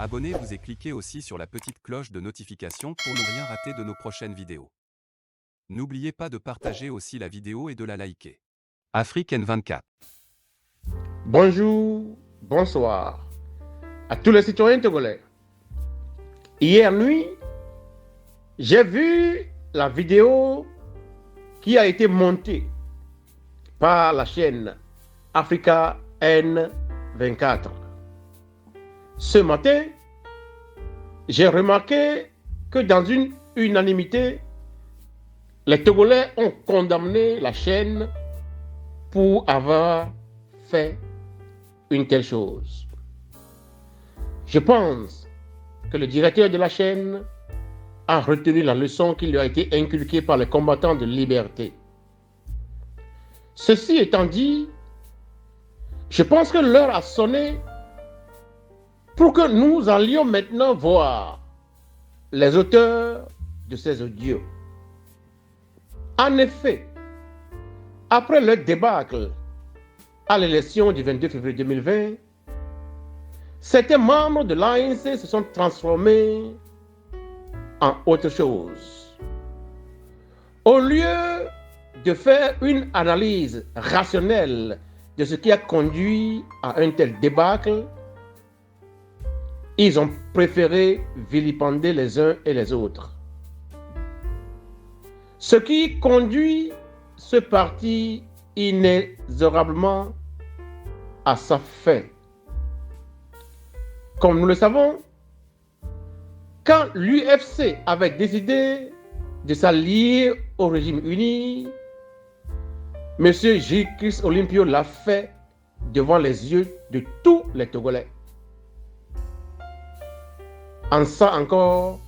Abonnez-vous et cliquez aussi sur la petite cloche de notification pour ne rien rater de nos prochaines vidéos. N'oubliez pas de partager aussi la vidéo et de la liker. Afrique N24. Bonjour, bonsoir à tous les citoyens togolais. Hier nuit, j'ai vu la vidéo qui a été montée par la chaîne Africa N24. Ce matin, j'ai remarqué que dans une unanimité, les Togolais ont condamné la chaîne pour avoir fait une telle chose. Je pense que le directeur de la chaîne a retenu la leçon qui lui a été inculquée par les combattants de liberté. Ceci étant dit, je pense que l'heure a sonné pour que nous allions maintenant voir les auteurs de ces audios. En effet, après le débâcle à l'élection du 22 février 2020, certains membres de l'ANC se sont transformés en autre chose. Au lieu de faire une analyse rationnelle de ce qui a conduit à un tel débâcle, ils ont préféré vilipender les uns et les autres. Ce qui conduit ce parti inexorablement à sa fin. Comme nous le savons, quand l'UFC avait décidé de s'allier au régime uni, M. J-Chris Olympio l'a fait devant les yeux de tous les Togolais. En ça encore,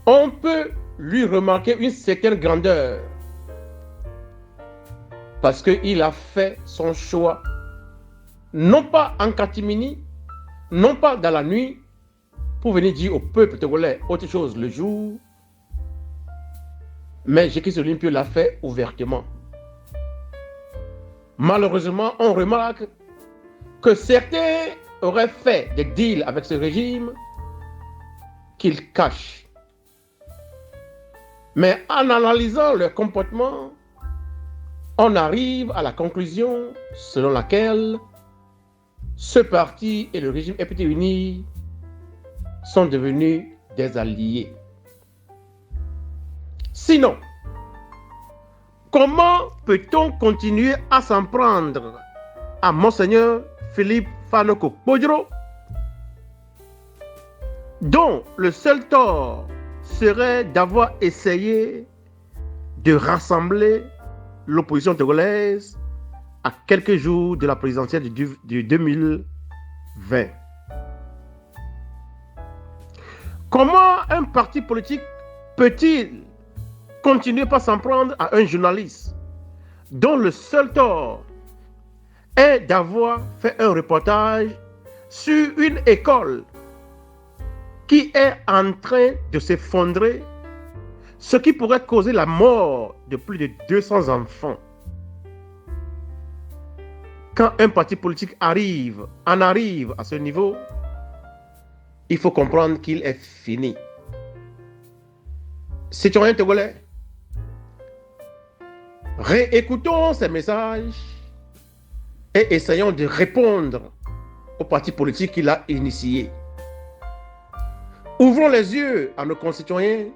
on peut lui remarquer une certaine grandeur parce qu'il a fait son choix, non pas en catimini, non pas dans la nuit, pour venir dire au peuple togolais autre chose le jour, mais J-Chris Olympio l'a fait ouvertement. Malheureusement, on remarque que certains auraient fait des deals avec ce régime qu'ils cachent. Mais en analysant leur comportement, on arrive à la conclusion selon laquelle ce parti et le régime FPT uni sont devenus des alliés. Sinon, comment peut-on continuer à s'en prendre à Monseigneur Philippe Fanoko Podjoro, dont le seul tort serait d'avoir essayé de rassembler l'opposition togolaise à quelques jours de la présidentielle du 2020. Comment un parti politique peut-il continuer par s'en prendre à un journaliste dont le seul tort est d'avoir fait un reportage sur une école qui est en train de s'effondrer, ce qui pourrait causer la mort de plus de 200 enfants. Quand un parti politique en arrive à ce niveau, il faut comprendre qu'il est fini. Citoyens togolais, réécoutons ces messages et essayons de répondre au parti politique qu'il a initié. Ouvrons les yeux à nos concitoyens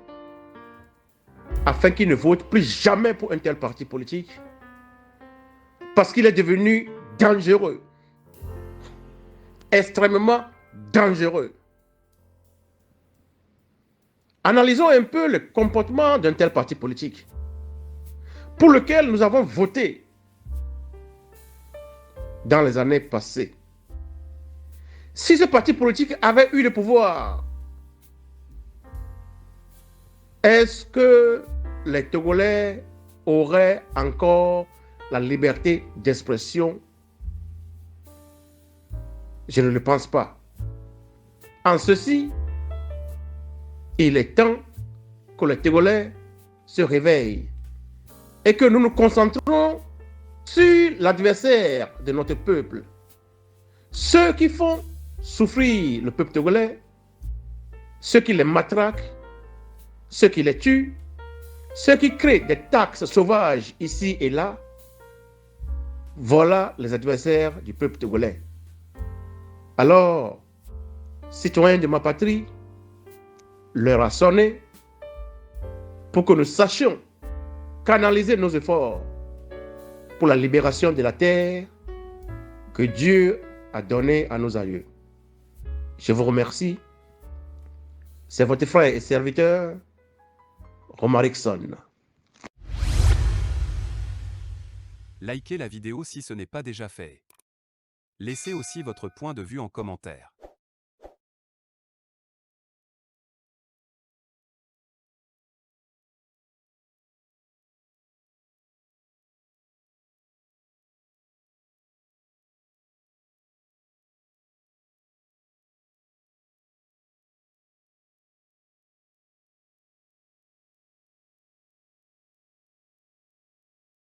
afin qu'ils ne votent plus jamais pour un tel parti politique parce qu'il est devenu dangereux, extrêmement dangereux. Analysons un peu le comportement d'un tel parti politique pour lequel nous avons voté dans les années passées. Si ce parti politique avait eu le pouvoir, est-ce que les Togolais auraient encore la liberté d'expression? Je ne le pense pas. En ceci, il est temps que les Togolais se réveillent et que nous nous concentrons sur l'adversaire de notre peuple. Ceux qui font souffrir le peuple togolais, ceux qui les matraquent, ceux qui les tuent, ceux qui créent des taxes sauvages ici et là. Voilà les adversaires du peuple togolais. Alors, citoyens de ma patrie, l'heure a sonné pour que nous sachions canaliser nos efforts pour la libération de la terre que Dieu a donnée à nos aïeux. Je vous remercie. C'est votre frère et serviteur, Romarickson. Likez la vidéo si ce n'est pas déjà fait. Laissez aussi votre point de vue en commentaire.